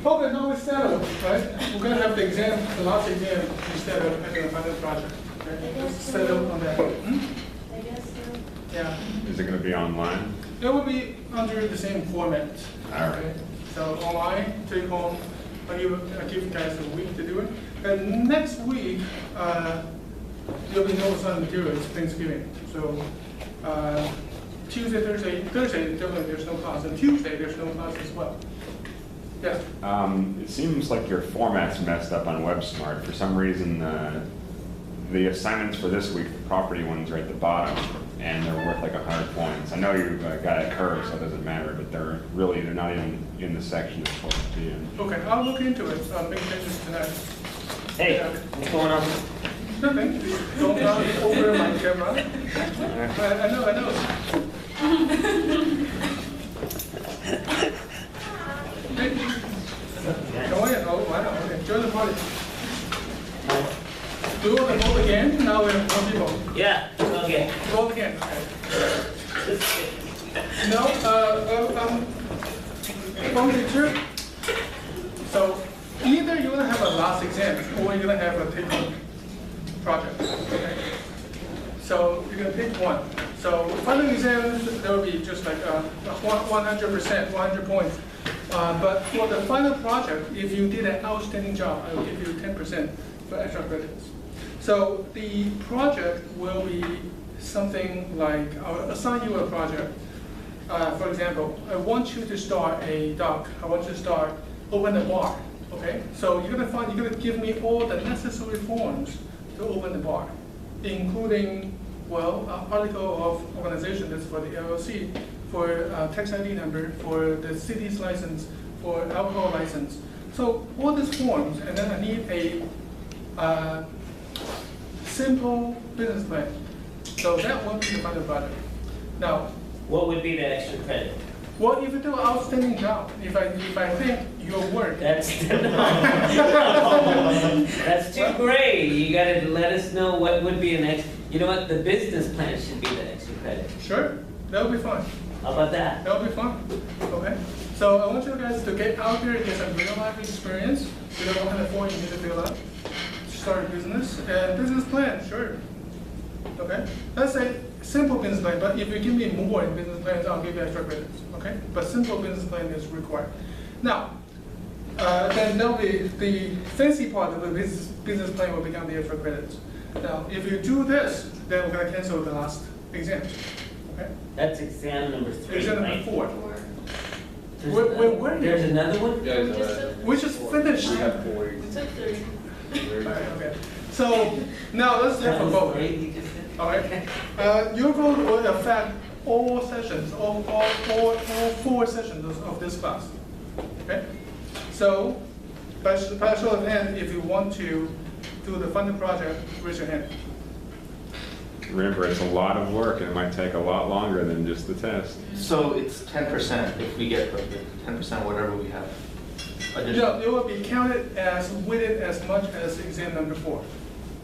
Okay, now we settle, right? We're gonna have the exam, the last exam instead of having a final project. Okay? Just settle on that. I guess so. Yeah. Is it going to be online? It will be under the same format. All right. Okay? So online, take home. I give you guys a week to do it. And next week, there'll be no assigned materials, Thanksgiving. So Tuesday, Thursday, definitely there's no class. And Tuesday, there's no class as well. Yes? It seems like your format's messed up on WebSmart. For some reason, the assignments for this week, the property ones are at the bottom, and they're worth like 100 points. I know you've got it curved, so it doesn't matter, but they're not even in the section it's supposed to be in. Okay, I'll look into it. I'll make changes tonight. Hey, Yeah. what's going on? Nothing. Don't run over my camera. I know. Hey, go ahead. Oh, wow. Okay, join the party. Do you want to vote again? Now we have more people. Yeah, okay. Vote again. Okay. No, from the teacher. So either you're gonna have a last exam or you're gonna have a take-home project. Okay. So you're gonna pick one. So final exams there will be just like 100%, 100 points. But for the final project, if you did an outstanding job, I will give you 10% for extra credits. So the project will be something like I'll assign you a project. For example, I want you to start a dock. I want you to open a bar. Okay, so you're gonna give me all the necessary forms to open the bar, including article of organization. That's for the LLC, for tax ID number, for the city's license, for alcohol license. So all these forms, and then I need a simple business plan. So that will be the final project. Now, What would be the extra credit? well, if you do an outstanding job, if I think your work, That's that's too gray. You gotta let us know what would be an extra. You know what? The business plan should be the extra credit. sure, that'll be fine. How about that? That'll be fun. Okay. So I want you guys to get out there and get some real life experience. You know what kind of form you need to fill out. Start a business and business plan, sure. Okay. Let's say simple business plan, but if you give me more in business plans, I'll give you extra credits. Okay. But simple business plan is required. Now, then there'll be the fancy part of the business plan will become the extra credits. Now, if you do this, then we're gonna cancel the last exam. Okay. That's exam number 3. Exam number right? 4. There's Where- there's another one? Yeah, We just finished. we have 4 weeks. We took 3. Alright, okay. So now let's take a vote. Three, you just said? Alright. Your vote will affect all sessions, all 4 sessions of this class. Okay? So by show of hand, if you want to do the funded project, raise your hand. Remember, it's a lot of work, and it might take a lot longer than just the test. So it's 10% if we get perfect, 10% whatever we have. Additional. No, it will be counted as weighted as much as exam number 4.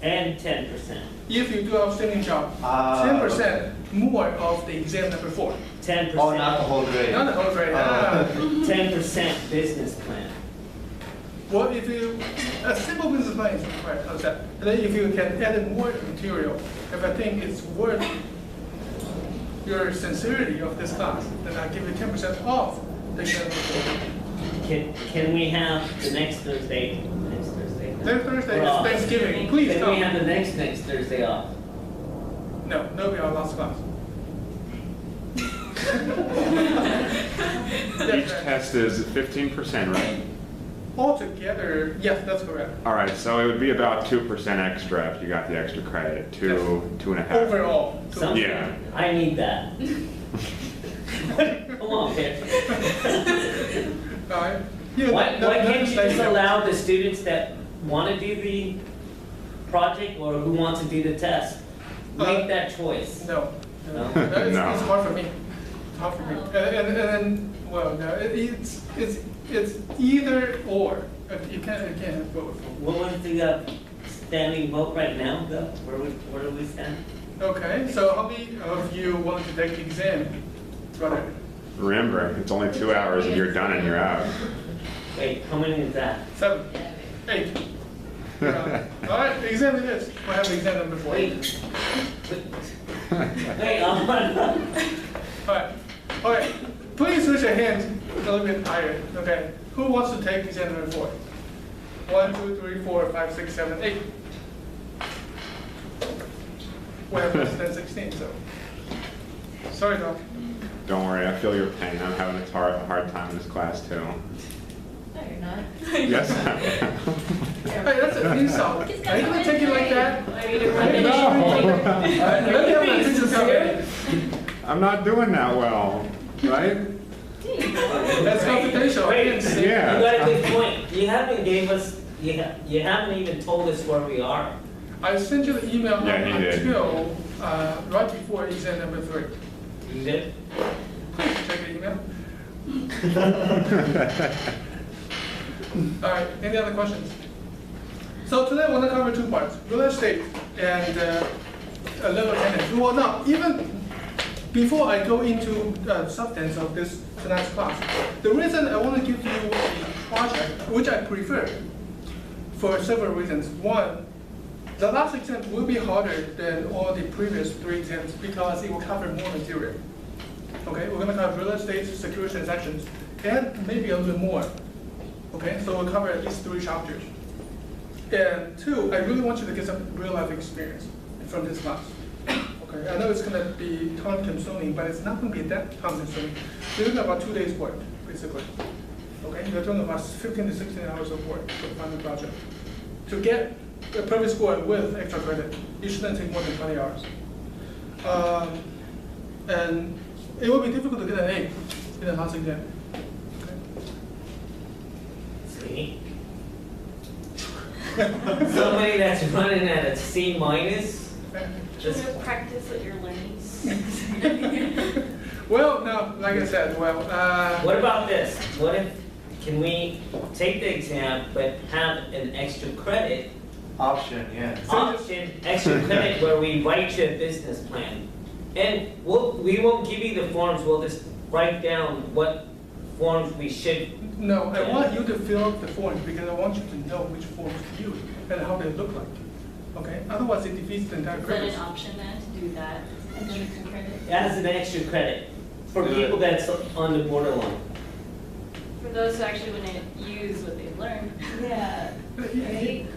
And 10%. If you do outstanding job, Ah, 10% more of the exam number 4. 10%. Oh, not the whole grade. Not the whole grade. Oh. 10% business plan. Well, if you, a simple business plan is required, how's that? And then if you can add in more material, if I think it's worth your sincerity of this class, then I give you 10% off the exam report. Can we have the next Thursday? Next Thursday. Next Thursday Off. is Thanksgiving, please Can we have come. the next Thursday off? No, that'll be our last class. Each test is 15%, right? Altogether, yes, that's correct. All right, so it would be about 2% extra if you got the extra credit, 2.5. Overall. Something. Yeah. I need that. Come on, man. Alright. Yeah, Why that- can't that's you like- just allow the students that want to do the project or who want to do the test, make that choice? No. No? It's No. hard for me. It's hard for me. And well, no, it's either or. You can't have both. What was the standing vote right now, though? Where do we stand? Okay, so how many of you want to take the exam? Brother? Remember, it's only 2 hours and you're done and you're out. Wait, how many is that? 7, 8. Yeah. All right, the exam it is. We'll have the exam number 4. Wait. Wait, All right. Okay. Please raise your hand a little bit higher. Okay. Who wants to take exam number 4? 1, 2, 3, 4, 5, 6, 7, 8. We have less than 16, so. Sorry, Doc. Don't worry, I feel your pain. I'm having a hard time in this class too. No, you're not. Yes. Hey, that's an insult. Are you gonna take it like that? Are you No. Let me have my teacher tell me. I'm not doing that well, right? That's confidential. I didn't say- Yeah. You got a good point. You haven't gave us, you haven't even told us where we are. I sent you the email Yeah, he did. until right before exam number 3. You did? Check the email. All right, any other questions? So today I want to cover 2 parts, real estate and level tenants. Well, now, even before I go into the substance of this tonight's class, the reason I want to give you a project, which I prefer, for several reasons. One, the last exam will be harder than all the previous 3 exams because it will cover more material. Okay, we're going to cover real estate, secure transactions, and maybe a little bit more. Okay, so we'll cover at least 3 chapters. And 2, I really want you to get some real life experience from this class. Okay, I know it's going to be time consuming, but it's not going to be that time consuming. You're doing about 2 days work, basically. Okay, you're doing about 15 to 16 hours of work for the final project. To get a perfect score with extra credit, you shouldn't take more than 20 hours. And it will be difficult to get an A in the last exam. See? Somebody that's running at a C minus, Just practice what you're learning. Well, no, like I said, what about this? What if, can we take the exam but have an extra credit Option, yeah. option, extra credit where we write you a business plan? And we won't give you the forms, we'll just write down what forms we should. no, I want you to fill out the forms because I want you to know which forms to use and how they look like. Okay, otherwise it defeats the entire Is that purpose. an option then, to do that, and then you can credit? As an extra credit for people that's on the borderline. For those who actually want to use what they've learned. Yeah. Right?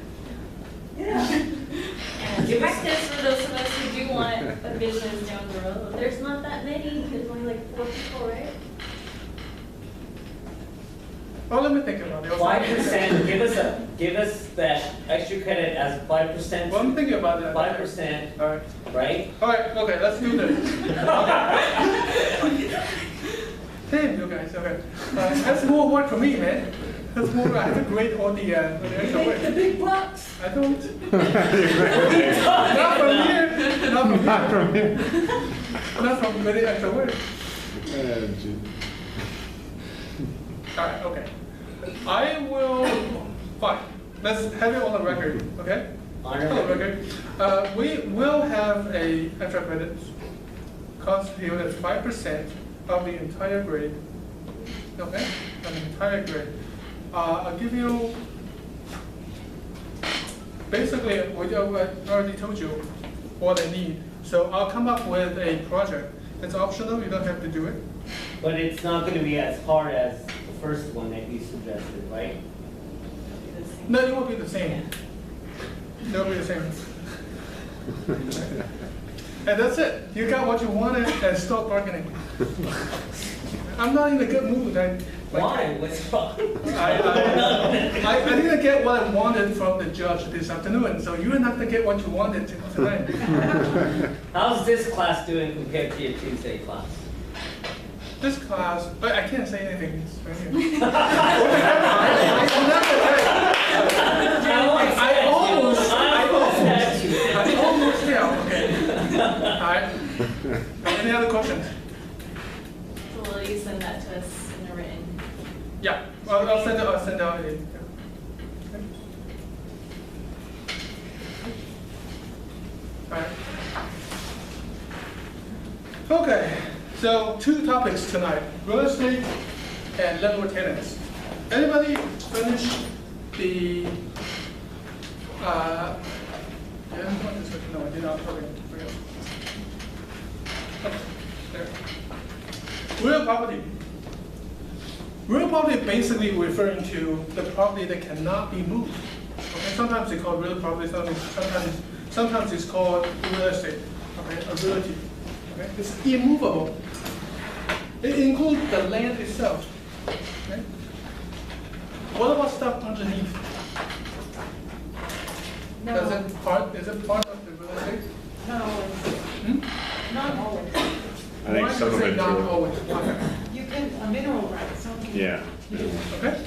Yeah. And Give us- practice for those of us who do want a business down the road. There's not that many, there's only like 4 people, right? Oh, let me think about it. 5%, give us that extra credit as 5%. Well, I'm thinking about that. 5%, All right. right? All right, okay, let's do this. Damn, you guys, okay. That's more work for me, man. That's more, I have to grade all the extra work. big bucks. I don't. What are you talking Not from about? here. Not from Not here. from here. Not from very extra work. Gee. All right, okay. I will, fine. Let's have it on the record, okay? On On the the record. We will have a extra credits constitute as 5% of the entire grade. Okay? An entire grade. I'll give you, basically, I already told you what I need. So I'll come up with a project. It's optional, you don't have to do it. But it's not gonna be as hard as the first one that you suggested, right? No, it will be the same. It will be the same. And that's it. You got what you wanted and stop bargaining. I'm not in a good mood. Why? What's wrong? I didn't get what I wanted from the judge this afternoon, so you're not gonna get what you wanted tonight. How's this class doing compared to your Tuesday class? This class, but I can't say anything. It's right here. I almost failed. Okay. All right. Any other questions? So will you send that to us in a written? Yeah. Well, I'll send out a. All right. Okay. So 2 topics tonight: real estate and landlord tenants. Anybody finish the, yeah, no, I did not, okay, forget. Okay, there. Real property. Real property basically referring to the property that cannot be moved. Okay, sometimes they call real property, sometimes it's called real estate, okay, a realty. Okay, it's immovable. It includes the land itself. Okay? What about stuff underneath? No. Is it part of the real estate? Not always. Hmm? Not always. I think Why some do of you say it not too. always? Why? You can, a mineral right, some can. Yeah. Okay?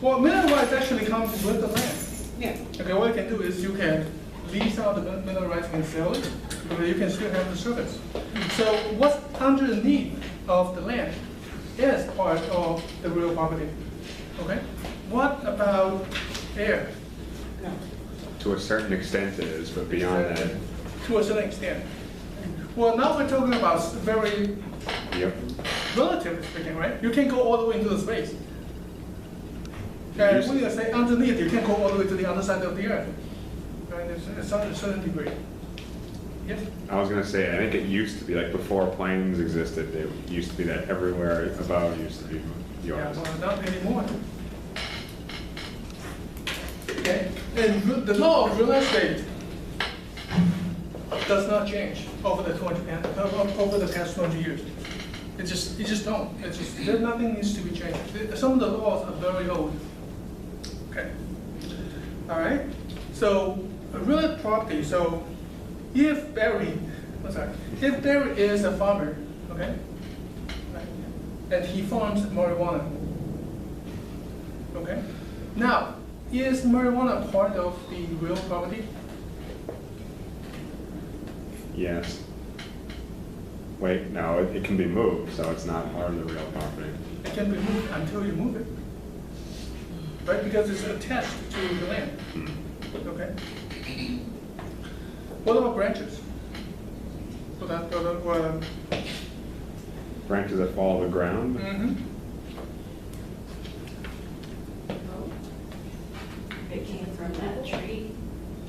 Well, mineral rights actually comes with the land. Yeah. Okay, what you can do is you can lease out the mineral rights and sell it, but you can still have the service. So what's underneath of the land is part of the real property. Okay? What about air? To a certain extent it is, but beyond that, To a certain extent. Well, now we're talking about very yep. relatively speaking, right? You can't go all the way into the space. And when you say underneath, you can't go all the way to the other side of the earth. Right? It's a certain degree. Yes? I was gonna say, I think it used to be, like before planes existed, it used to be that everywhere above used to be Yeah, yours. well, not anymore. Okay, and the law of real estate does not change over the over the past 20 years. It just don't. It's just there, nothing needs to be changed. Some of the laws are very old. Okay. All right. So a real property. So if Barry is a farmer, okay, right, and he farms marijuana, okay. Now, is marijuana part of the real property? Yes. Wait, no, it can be moved, so it's not part of the real property. It can be moved until you move it, right? Because it's attached to the land. Okay. What about branches? Branches that fall to the ground? It came from that tree.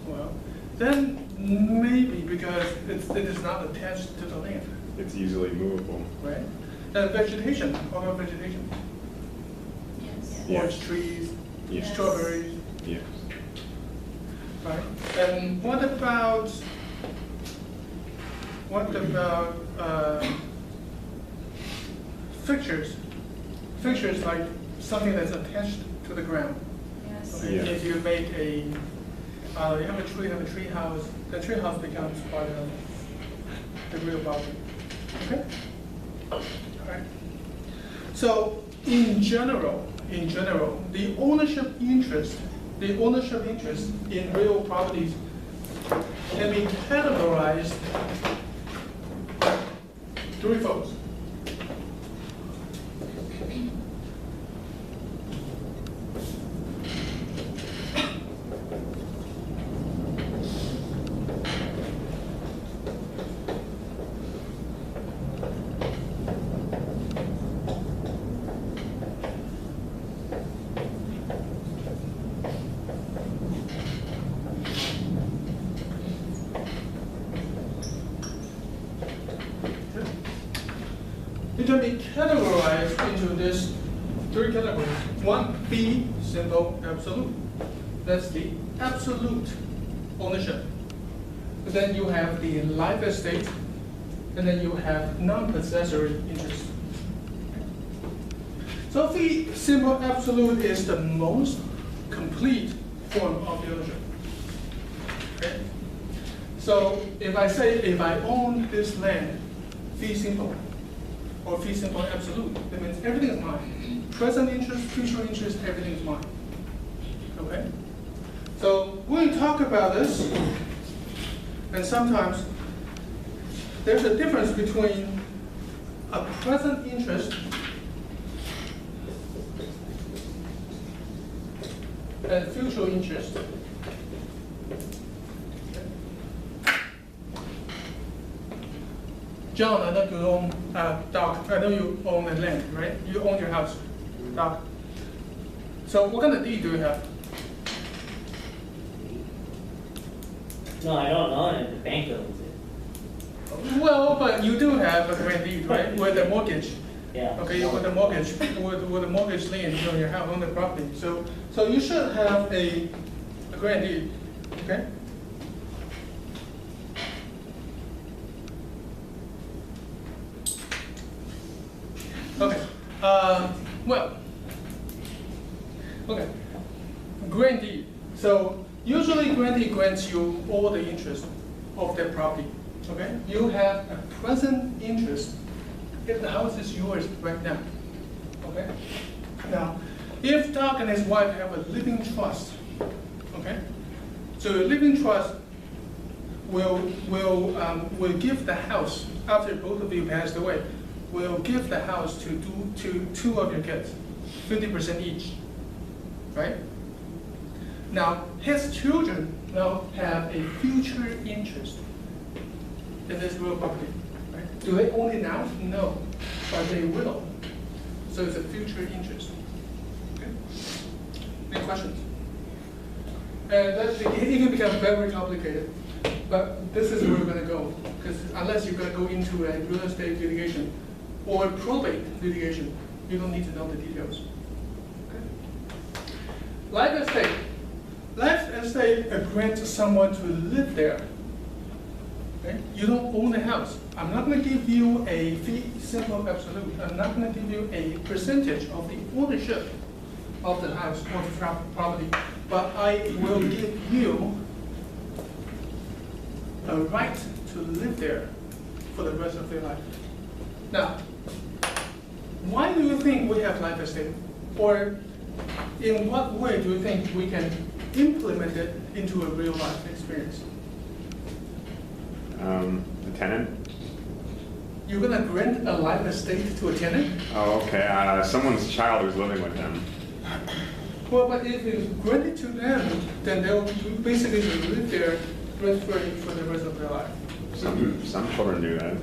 Well, then maybe because it is not attached to the land, It's easily movable. right? And vegetation, what about vegetation? Yes. Yeah. Orange trees, Yes. strawberries, Yes. right? And what about fixtures? Fixtures like something that's attached to the ground. Yes. Okay, Yeah. if you make you have a tree house, the tree house becomes part of the real property. Okay? All right. So in general, the ownership interest in real properties can be categorized threefold. It can be categorized into these three categories. One, fee simple absolute. That's the absolute ownership. But then you have the life estate, and then you have non-possessory interest. So fee simple absolute is the most complete form of the ownership. Okay? So if I own this land, fee simple, or fee simple absolute, that means everything is mine. Present interest, future interest, everything is mine. Okay? So when we talk about this, and sometimes there's a difference between a present interest and future interest. John, I know you own Doc. I know you own the land, right? You own your house, Doc. So what kind of deed do you have? No, I don't know, and the bank owns it. Well, but you do have a grant deed, right, with a mortgage. Yeah. Okay, with a mortgage, with a mortgage lien on your house, on the property. So you should have a grant deed, okay? Okay, well, okay, grant deed. So usually grant deed grants you all the interest of that property, okay? You have a present interest if the house is yours right now, okay? Now, if Doug and his wife have a living trust, okay? So the living trust will give the house, after both of you passed away, will give the house to two of your kids, 50% each, right? Now, his children now have a future interest in this real property, right? Do they own it now? No, but they will. So it's a future interest. Okay? Any questions? And that, it can become very complicated, but this is where we're going to go. Because unless you're going to go into a real estate litigation or probate litigation, you don't need to know the details. Okay? Life estate. Life estate grants someone to live there. Okay? You don't own the house. I'm not going to give you a fee simple absolute. I'm not going to give you a percentage of the ownership of the house or the property, but I will give you a right to live there for the rest of your life. Now, why do you think we have life estate? Or in what way do you think we can implement it into a real life experience? The tenant? You're gonna grant a life estate to a tenant? Oh, okay, someone's child is living with them. Well, but if you grant it to them, then they'll basically live there rent-free for the rest of their life. Some children do that.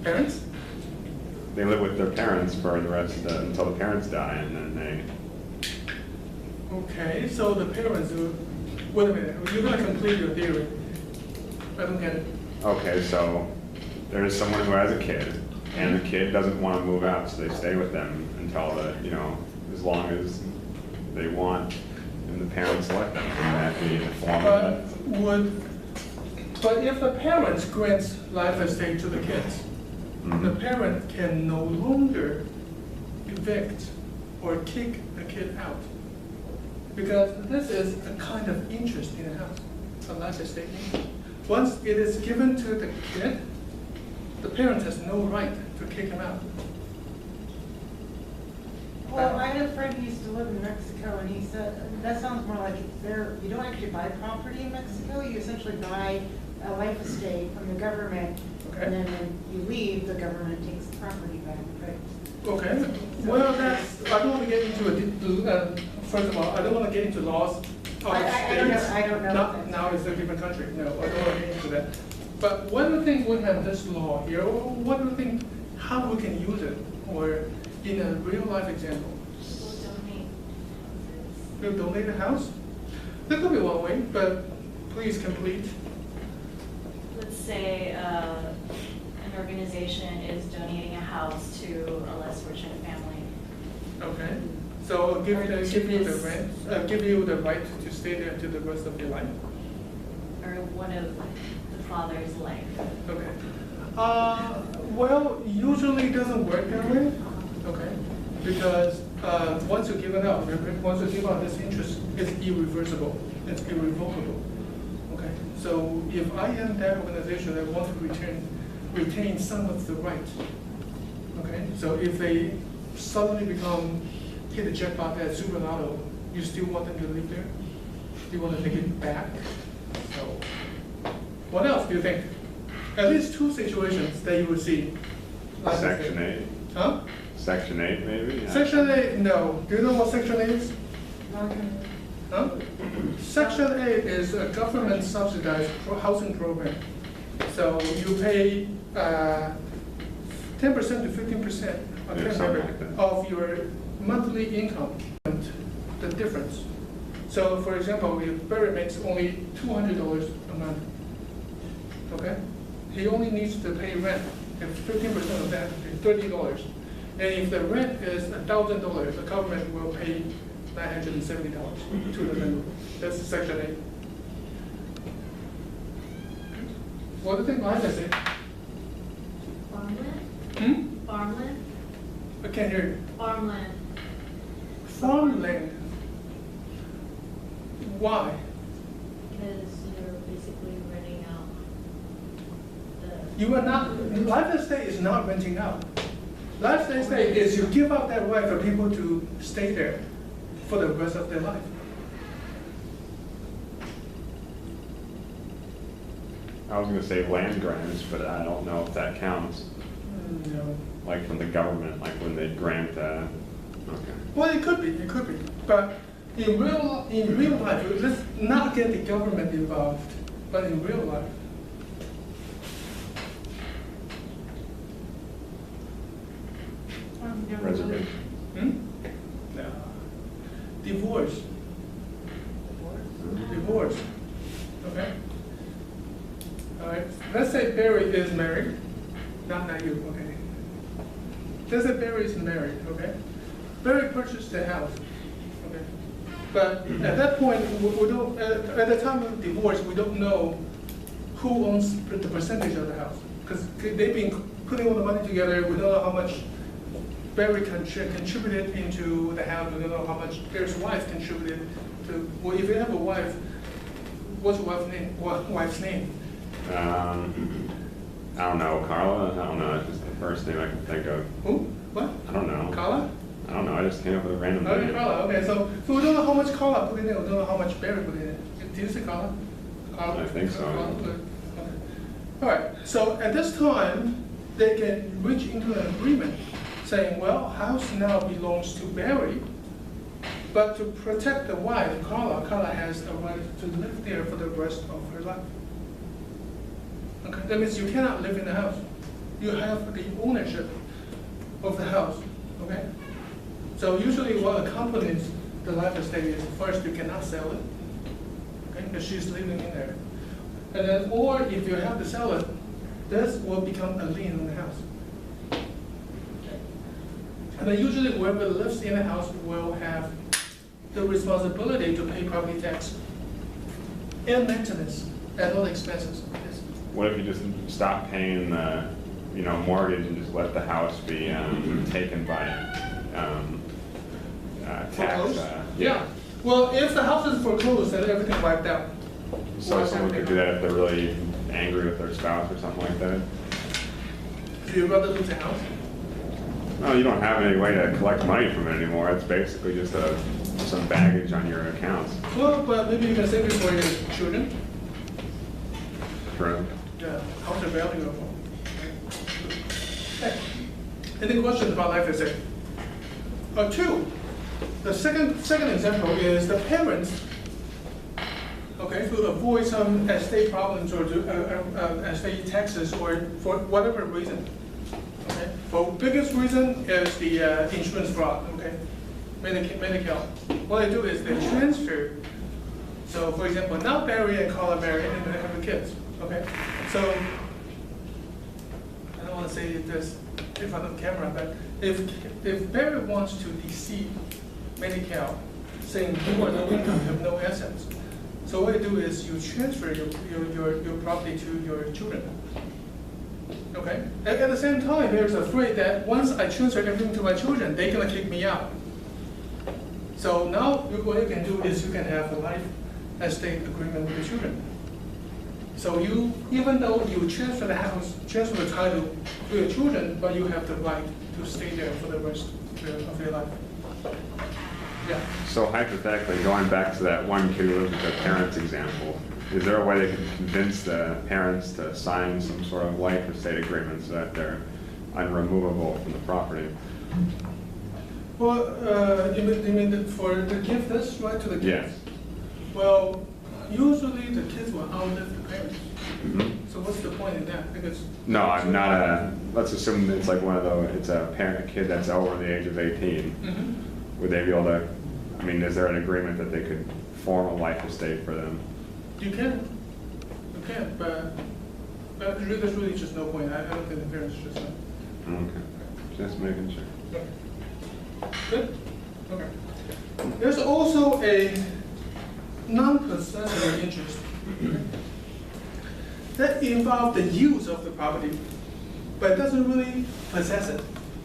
Parents? They live with their parents for the rest of until the parents die, and then they. Okay, so the parents do, wait a minute, you're gonna complete your theory. I don't get it. Okay, so there's someone who has a kid, and the kid doesn't want to move out, so they stay with them until as long as they want, and the parents let them. Would that be in the form of that? But if the parents grants life estate to the kids, the parent can no longer evict or kick the kid out. Because this is a kind of interest in the house, a life estate interest. Once it is given to the kid, the parent has no right to kick him out. Well, I had a friend who used to live in Mexico, and he said, that sounds more like you don't actually buy property in Mexico, you essentially buy a life estate from the government, Okay. and then when you leave, the government takes the property back, right? Okay, well, I don't want to get into first of all, I don't want to get into laws of states. I don't know. Now it's a different country, no, I don't want to get into that. But what do you think we have this law here, or what do you think, how we can use it, or in a real life example? People donate houses. We'll donate a house? That could be one way, but please complete. Let's say an organization is donating a house to a less fortunate family. Okay, so give Or you to the this- rent, give you the right to stay there to the rest of your life. Or one of the father's life. Okay. Well, usually it doesn't work that way. Okay. Because once you give it up, once you give up this interest, it's irreversible. It's irrevocable. Okay. So if I am that organization, I want to retain some of the right. Okay. So if they suddenly hit the jackpot at Super Lotto, you still want them to live there? You want to take it back? So, what else do you think? At least two situations that you would see. Like Section 8. Huh? Section 8, maybe? Yeah. Section 8, no. Do you know what Section 8 is? Huh? Section 8 is a government subsidized housing program. So you pay 10% to 15%, I can't Yeah, something remember, like that. of your monthly income the difference. So for example, if Barry makes only $200 a month, okay? He only needs to pay rent, if 15% of that is $30. And if the rent is $1,000, the government will pay $970 to the landlord. That's Section 8. What do you think behind this? Farmland? Farmland? I can't hear you. Farmland. Farmland. Why? Because you're basically renting out the. You are not, life estate is not renting out. Life estate is you give up that right for people to stay there for the rest of their life. I was gonna say land grants, but I don't know if that counts, No. like from the government, like when they grant, okay. Well, it could be, but in real life, let's not get the government involved, but in real life. Reservation. No. Divorce. Divorce. Okay? All right. Let's say Barry is married. Not you, okay? Let's say Barry is married, okay? Barry purchased the house, okay? But at that point, we don't, at the time of divorce, we don't know who owns the percentage of the house. Because they've been putting all the money together, we don't know how much Barry contributed into the house, we don't know how much Barry's wife contributed to, well, if you have a wife, what's your wife's name? I don't know, Carla, I don't know, that's just the first name I can think of. Who? What? I don't know. Carla? I don't know, I just came up with a random Okay, name. Carla, okay, so we don't know how much Carla put in it, we don't know how much Barry put in it. Did you say Carla? Carla? I think so. Carla put it. Okay. All right, so at this time, they can reach into an agreement saying, well, house now belongs to Barry, but to protect the wife, Carla has a right to live there for the rest of her life. Okay, that means you cannot live in the house. You have the ownership of the house, okay? So usually what accompanies the life estate is first you cannot sell it, okay, because she's living in there. And then, or if you have to sell it, this will become a lien on the house. Okay. And then usually whoever lives in the house will have the responsibility to pay property tax and maintenance and all the expenses. Yes. What if you just stop paying the, mortgage and just let the house be taken by tax? Foreclosed? Yeah. Well, if the house is foreclosed, then everything wiped out. So someone could do that if they're really angry with their spouse or something like that? Do you rather lose the house? No, you don't have any way to collect money from it anymore. It's basically just some baggage on your accounts. Well, but maybe you can save it for your children. True. Yeah, house is valuable. Okay. Any questions about life estate? Two. The second example is the parents, okay, to avoid some estate problems or estate taxes or for whatever reason. Okay. For biggest reason is the insurance fraud. Okay, Medicare. What they do is they transfer. So, for example, now Barry and Carla marry and they have kids. Okay, so I don't want to say this in front of the camera, but if Barry wants to deceive Medicare, saying you are no income, you have no assets, so what you do is you transfer your property to your children. Okay, and at the same time, Barry's afraid that once I transfer everything to my children, they're gonna kick me out. So now what you can do is you can have a life estate agreement with the children. So you, even though you transfer the house, transfer the title to your children, but you have the right to stay there for the rest of your life. Yeah. So hypothetically, going back to that one kid who lives with their parents example, is there a way they can convince the parents to sign some sort of life estate agreement so that they're unremovable from the property? Well, you mean that for to give this right to the kids? Yes. Well, usually the kids will outlive the parents. Mhm. So what's the point in that? Because No, I'm not let's assume it's like one of those, it's a kid that's over the age of 18. Mhm. Would they be able to I mean, is there an agreement that they could form a life estate for them? You can, but there's really just no point. I don't think the parents just know. Okay, just making sure. Okay. Good? Okay. There's also a non-possessory interest that involves the use of the property, but it doesn't really possess it.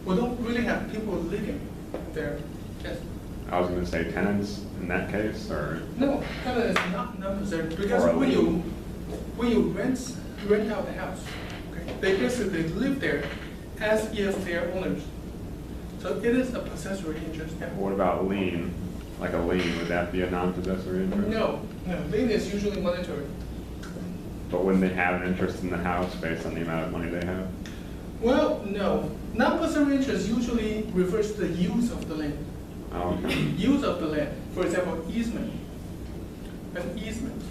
We don't really have people living there. Yes. I was gonna say tenants in that case, or? No, tenant is not non-possessory because Or a when lien. you rent out the house, okay, they basically live there as if they're owners. So it is a possessory interest. Yeah. What about lien? Like a lien, would that be a non-possessory interest? No, lien is usually monetary. But wouldn't they have an interest in the house based on the amount of money they have? Well, no. Non-possessory interest usually refers to the use of the land. Oh, okay. Use of the land. For example, easement. An easement.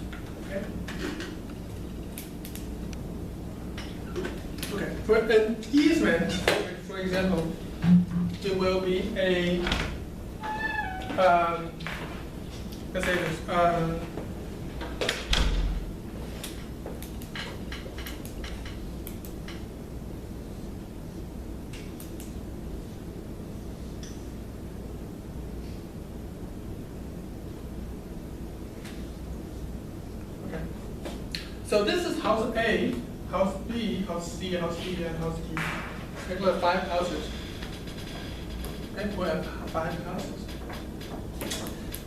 Okay. Okay. For an easement, for example, it will be a let's say this. Okay. So this is house A, house B, house C, house D, and house E. Okay, we have 5 houses. Okay, we have 5 houses.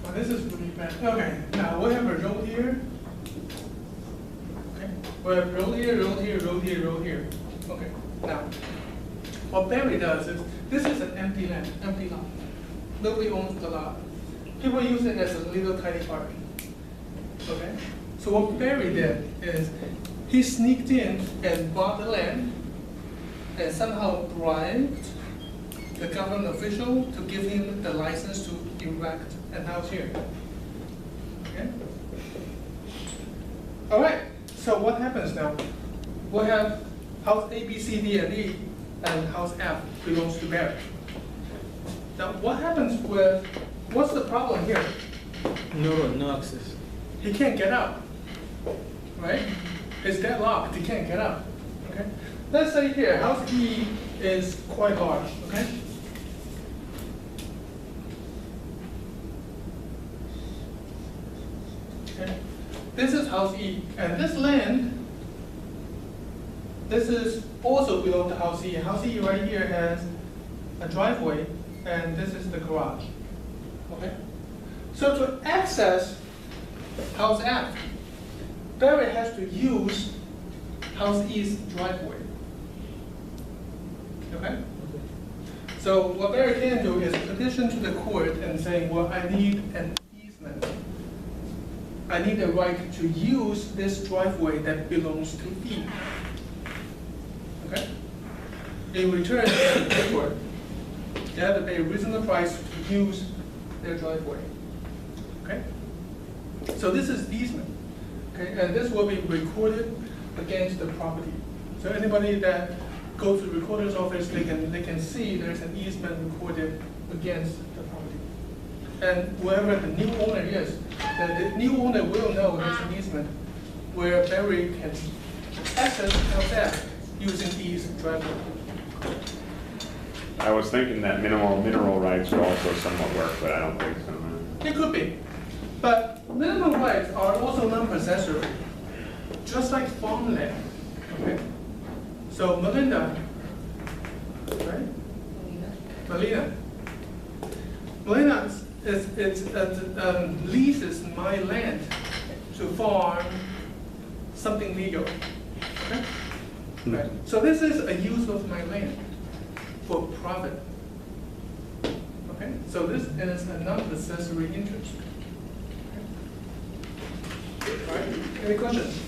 Well, this is really bad. Okay, now we have a road here. Okay, we have road here, road here, road here, road here. Okay, now, what Barry does is, this is an empty land, empty lot. Nobody owns the lot. People use it as a little tiny park. Okay, so what Barry did is, he sneaked in and bought the land and somehow bribed the government official to give him the license to erect a house here. Okay? All right, so what happens now? We have house A, B, C, D, and E, and house F belongs to Barry. Now, what happens with, what's the problem here? No access. He can't get out, right? It's deadlocked, he can't get out, okay? Let's say here, house E is quite large, okay? Okay. This is house E, and this land, this is also below the house E. House E right here has a driveway, and this is the garage, okay? So to access house F, Barry has to use house E's driveway. Okay? So what Barry can do is petition to the court and saying, well, I need an easement. I need the right to use this driveway that belongs to E. Okay? In return, the court, they have to pay a reasonable price to use their driveway. Okay? So this is easement. Okay, and this will be recorded against the property. So anybody that goes to the recorder's office, they can see there's an easement recorded against the property. And whoever the new owner is, the new owner will know there's an easement where Barry can access house F using E's driveway. I was thinking that mineral rights would also somewhat work, but I don't think so. It could be. But minimum rights are also non-possessory, just like farmland. Okay? So Melinda, right? Melina leases my land to farm something legal. Okay? Right. So this is a use of my land for profit. Okay? So this is a non-possessory interest. All right. Any questions?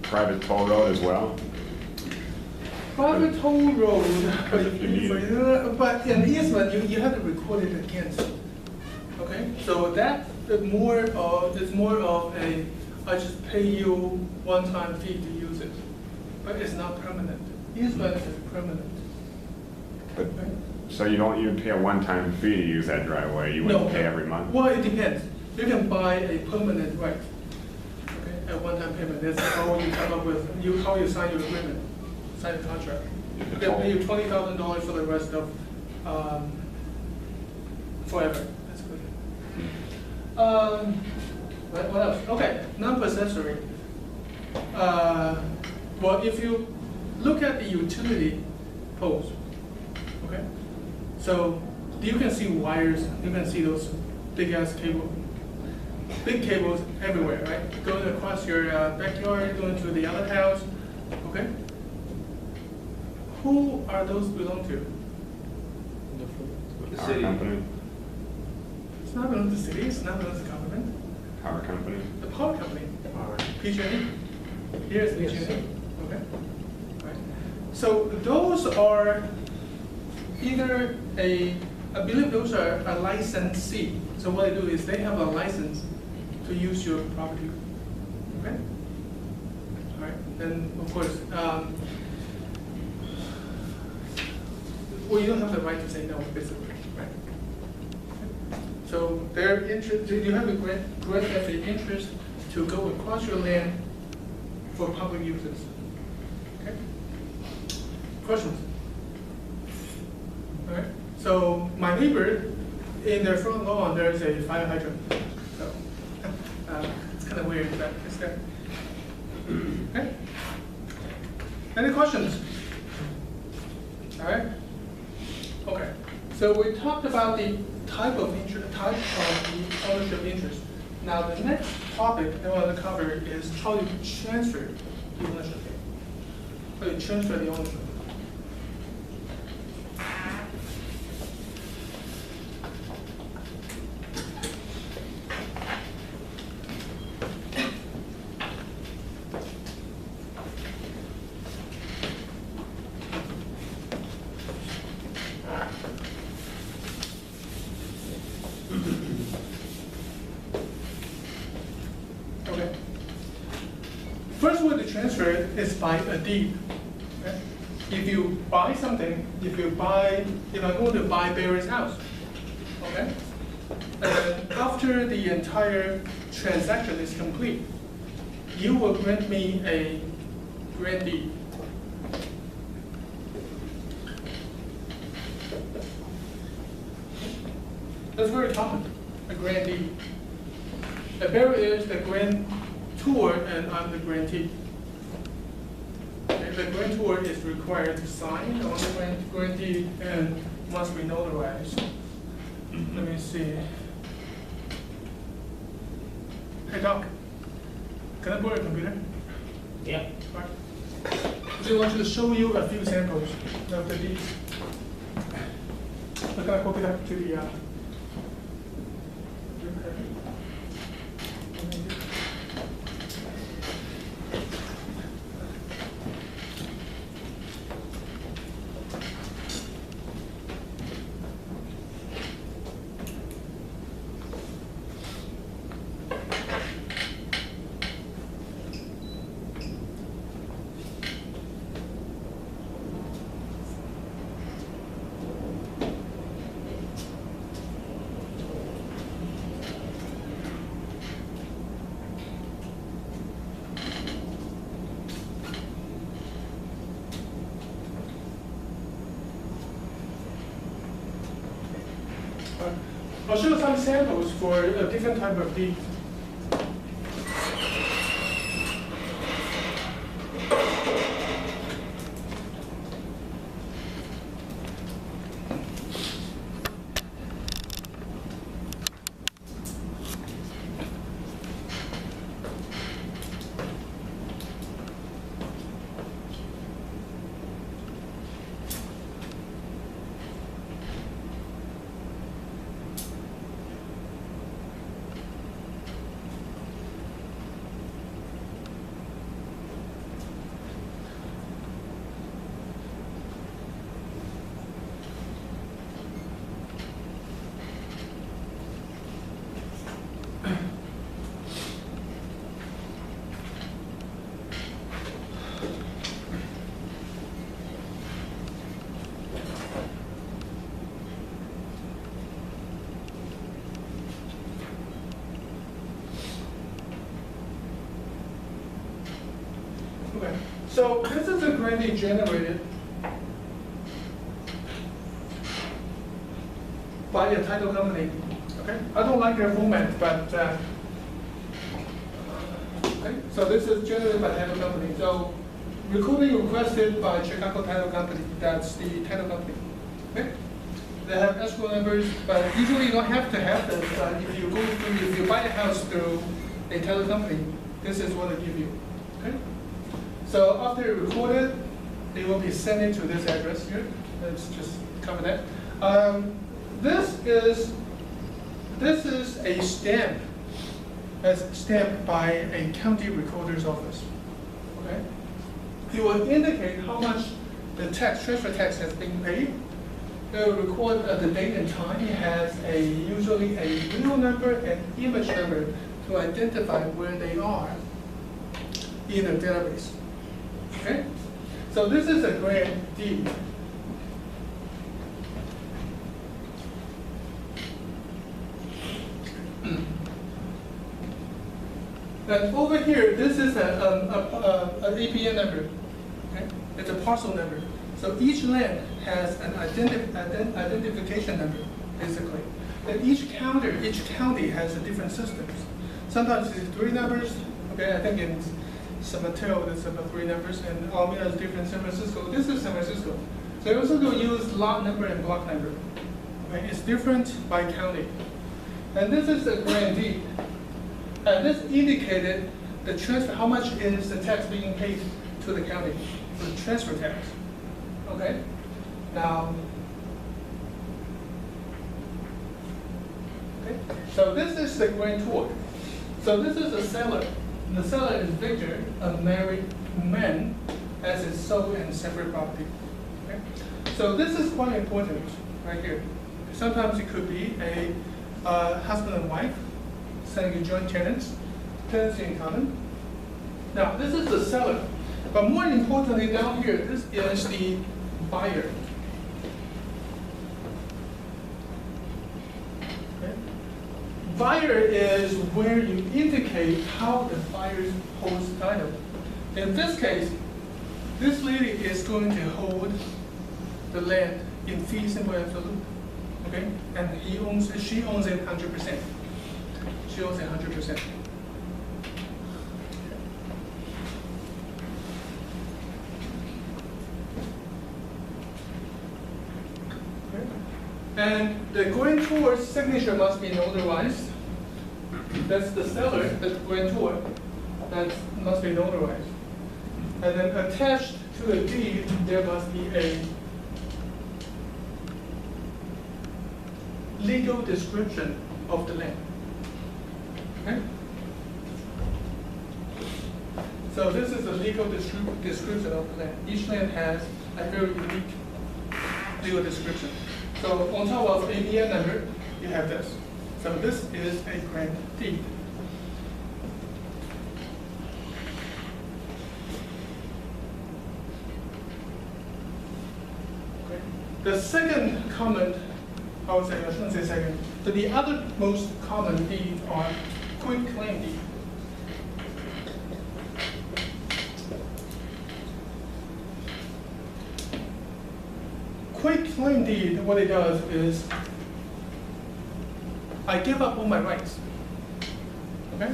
Private toll road as well? Private toll road, If you need it. but in easement, you have to record it against. Okay, so that is more of a, I just pay you one-time fee to use it, but it's not permanent. Easement is permanent. But Okay? So you'd pay a one-time fee to use that driveway, you No. wouldn't pay every month? Well, it depends. You can buy a permanent right, okay, a one-time payment. That's how you come up with, how you sign your agreement, sign the contract. You can pay you $20,000 for the rest of, forever. That's good. What else? Okay, non-possessory. Well, if you look at the utility poles, okay? So you can see wires, you can see those big ass big cables everywhere, right? Going across your backyard, going to the other house, okay? Who are those belong to? The Power city. company? It's not belong to the city, it's not belong to the government. Power company? The power company, Alright. PG&E. Here's Yes. PG&E, okay? Right. So those are either I believe those are a licensee. So what they do is they have a license to use your property, okay? All right, and of course, well, you don't have the right to say no, basically, right? So their interest, you have a grant as an interest to go across your land for public uses. Okay? Questions? All right. So my neighbor, in their front lawn, there is a fire hydrant. So it's kind of weird, but it's there. Okay. Any questions? All right. Okay. So we talked about the type of the ownership interest. Now the next topic I want to cover is how you transfer the ownership. How you transfer the ownership. Okay. First way to transfer it is by a deed. Okay? If you buy something, if I'm going to buy Barry's house, okay? And after the entire transaction is complete, you will grant me a grant deed. That's very common, a grant deed. The Barry is the grantor and I'm the grantee. Okay, the grantor is required to sign on the grantee and must be notarized. Let me see. Hey Doc, can I borrow your computer? Yeah. Right. I want to show you a few samples of the deeds. I'm gonna hook it up to the I'll show you some samples for a different type of deed. So this is a grantee generated by a title company. Okay, I don't like their format, but okay. So this is generated by title company. So recording requested by Chicago Title Company. That's the title company. Okay. They have escrow numbers, but usually you don't have to have this. If you buy a house through a title company, this is what they give you. Okay. So after you record it, they will be sent it to this address here. Let's just cover that. This is a stamp that's stamped by a county recorder's office. Okay. It will indicate how much the transfer tax has been paid. It will record the date and time. It has usually a real number and image number to identify where they are in the database. Okay? So this is a grant deed. And over here, this is an APN number. Okay? It's a parcel number. So each land has an identification number, basically. And each county has a different systems. Sometimes it's 3 numbers. Okay, I think in San Mateo there's about 3 numbers, and Alameda is different. San Francisco. This is San Francisco. So they also go use lot number and block number. Okay, it's different by county. And this is a grant deed. And this indicated the transfer. How much is the tax being paid to the county for the transfer tax? Okay. Now, okay. So this is the grantor. So this is the seller. The seller is Victor, a married man, as his sole and separate property. Okay. So this is quite important right here. Sometimes it could be a husband and wife selling joint tenants in common. Now this is the seller, but more importantly down here, this is the buyer. Okay. Buyer is where you indicate how the buyer holds title. In this case, this lady is going to hold the land in fee simple absolute. Okay, and she owns it 100%. She owns it 100%. And the grantor's signature must be notarized. That's the seller, the grantor, that must be notarized. And then attached to the deed, there must be a legal description of the land. Okay? So this is a legal description of the land. Each land has a very unique legal description. So on top of APN number, you have this. So this is a grant deed. Okay. The second common, I would say, I shouldn't say second, but the other most common deeds are quit claim deed. Quit claim deed, what it does is, I give up all my rights. Okay?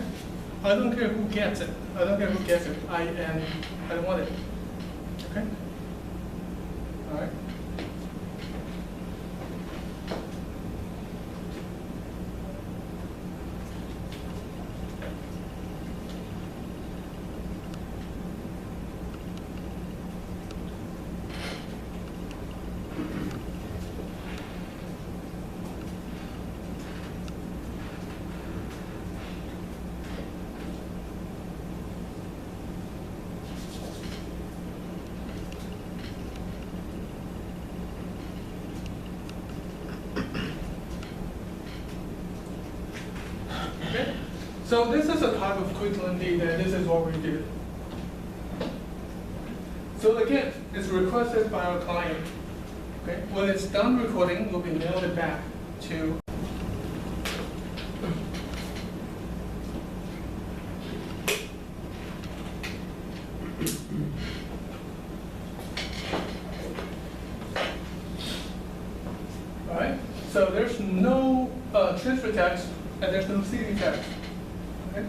I don't care who gets it. I don't care who gets it. I don't want it. Okay? All right. Okay? So this is a type of quick claim deed, and this is what we did. So again, it's requested by our client. Okay? When it's done recording, we'll be mailed it back to All right? So there's no transfer tax and there's no ceiling tax. Okay?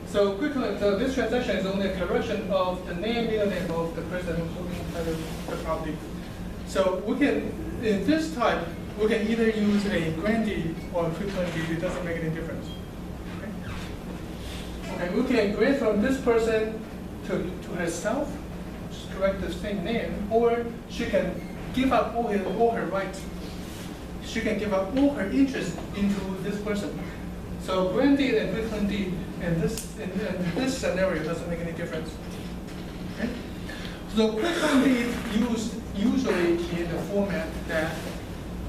So quickly, so this transaction is only a correction of the name, middle name of the person who's holding the property. So we can, in this type, we can either use a grantee or a quick-claim deed. It doesn't make any difference. Okay, we can grant from this person to herself, just correct the same name, or she can give up all her rights. She can give up all her interest into this person. So grantee and quick-claim deed in this scenario doesn't make any difference. Okay? So quick-claim deed used usually in the format that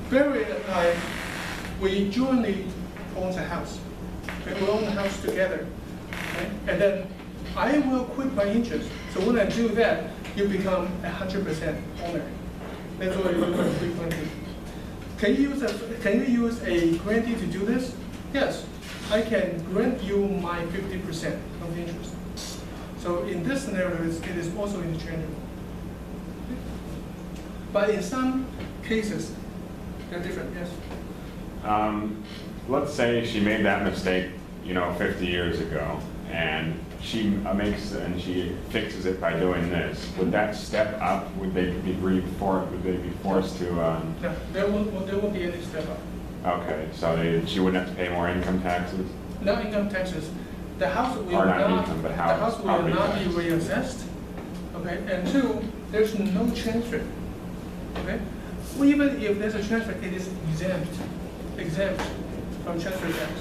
very like we jointly own the house. Okay? We own the house together. Okay? And then I will quit my interest. So when I do that, you become 100% owner. That's what you do for quick-claim deed. Can you use a grantee to do this? Yes. I can grant you my 50% of the interest. So in this scenario, it is also interchangeable. But in some cases, they're different, yes? Let's say she made that mistake, 50 years ago, and she fixes it by doing this. Would that step up? Would they be forced to? No, there won't be any step up. Okay, so she wouldn't have to pay more income taxes? No income taxes. The house will Or not not, income, but the house house will property not be tax. reassessed. Okay, and two, there's no transfer. Okay, well, even if there's a transfer, it is exempt from transfer tax.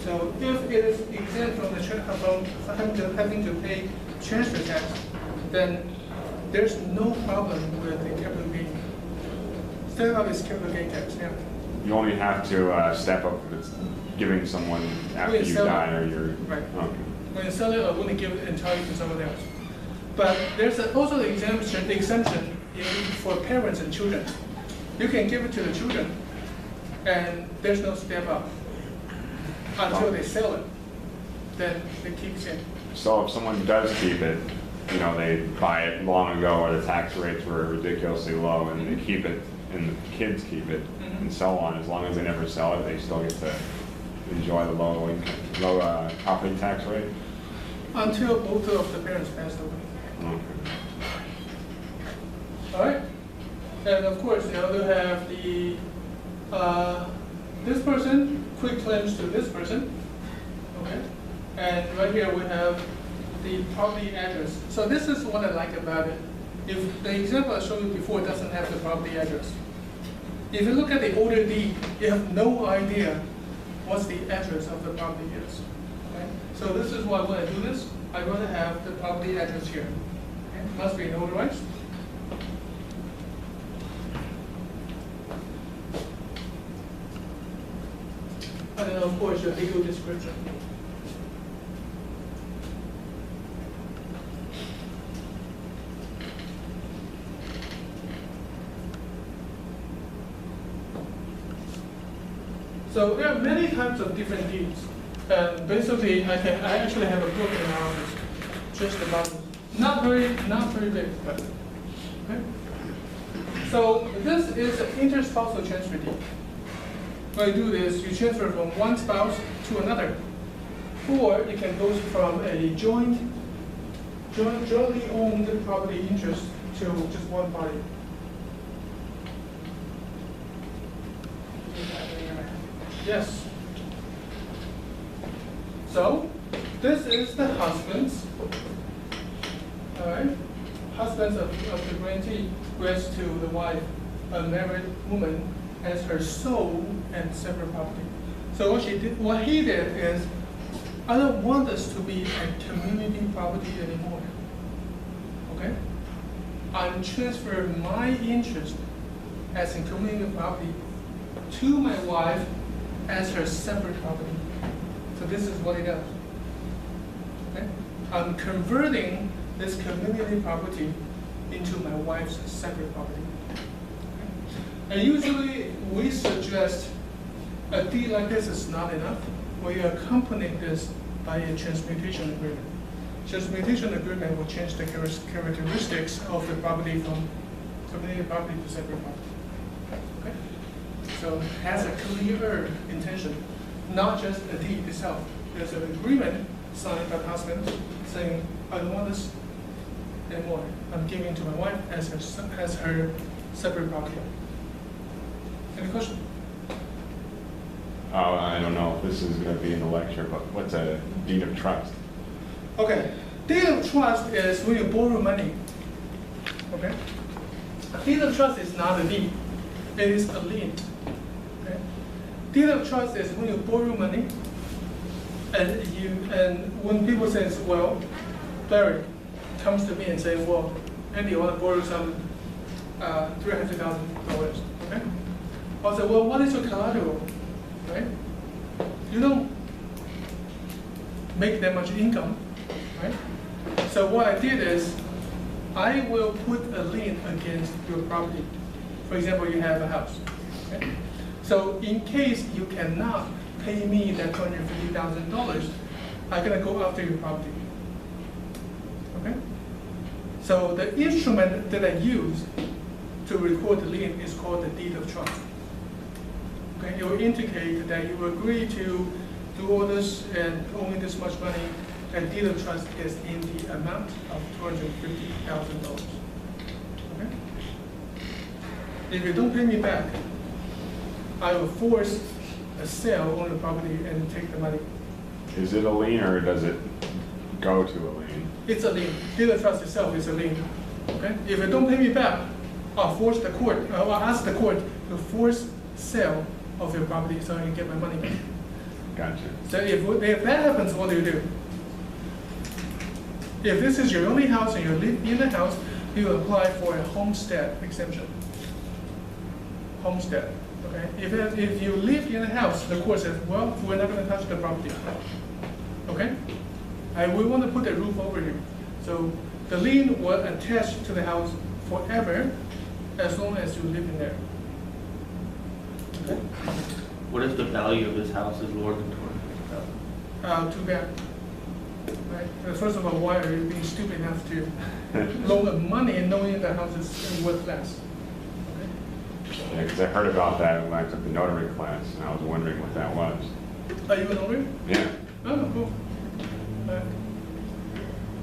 So if it is exempt from from having to pay transfer tax, then there's no problem with the capital gain. Step up is capital gain tax. Yeah. You only have to step up if it's giving someone after you die or you're... Right. Okay. When you sell it, I wouldn't give it entirely to someone else. But there's also the exemption for parents and children. You can give it to the children, and there's no step up until they sell it. Then it kicks in. So if someone does keep it, they buy it long ago or the tax rates were ridiculously low and they keep it and the kids keep it and so on, as long as they never sell it, they still get to enjoy the low property tax rate? Until both of the parents pass away. Okay. All right, and of course, you have the this person quick claims to this person. Okay, and right here we have the property address. So this is what I like about it. If the example I showed you before doesn't have the property address, if you look at the older deed, you have no idea what's the address of the property is. Okay? So this is why when I do this, I rather have the property address here. Okay? Must be notarized. And then of course your legal description. So there are many types of different deeds. And basically, I actually have a book in our office just about this. Not very big, but okay. So this is an interspousal transfer deed. When you do this, you transfer from one spouse to another, or it can go from a jointly owned property interest to just one party. Yes. So, this is the husband's, all right? Husband of the grantee grants to the wife, a married woman, as her sole and separate property. So what he did is, I don't want this to be a community property anymore. Okay? I'm transferring my interest as a community property to my wife as her separate property. So this is what it does. Okay? I'm converting this community property into my wife's separate property. Okay? And usually we suggest a deed like this is not enough. We accompany this by a transmutation agreement. Transmutation agreement will change the characteristics of the property from community property to separate property. Okay? So it has a clear intention, not just a deed itself. There's an agreement signed by the husband saying, I don't want this anymore. I'm giving to my wife as her separate property. Any question? Oh, I don't know if this is gonna be in the lecture, but what's a deed of trust? Okay, deed of trust is when you borrow money. Okay? A deed of trust is not a deed, it is a lien. Okay? Deed of trust is when you borrow money, and when people say, well, Larry comes to me and say, well, Andy, I want to borrow some $300,000. Okay? I'll say, well, what is your collateral? Right? You don't make that much income, right? So what I did is, I will put a lien against your property. For example, you have a house. Okay? So in case you cannot pay me that $250,000, I'm gonna go after your property. Okay? So the instrument that I use to record the lien is called the deed of trust. Okay? It will indicate that you agree to do all this and owe me this much money, and deed of trust is in the amount of $250,000. Okay? If you don't pay me back, I will force a sale on the property and take the money. Is it a lien or does it go to a lien? It's a lien. Deed of trust itself is a lien. Okay? If you don't pay me back, I'll ask the court to force sale of your property so I can get my money back. Gotcha. So if that happens, what do you do? If this is your only house and you live in the house, you apply for a homestead exemption. Homestead. Okay? If you live in the house, the court says, well, we're not going to touch the property. Okay? And we want to put a roof over you. So the lien will attach to the house forever as long as you live in there. Okay? What if the value of this house is lower than 200,000? Too bad. Right? First of all, why are you being stupid enough to loan money knowing the house is worth less? Yeah, because I heard about that when I took the notary class, and I was wondering what that was. Are you a notary? Yeah. Oh, cool.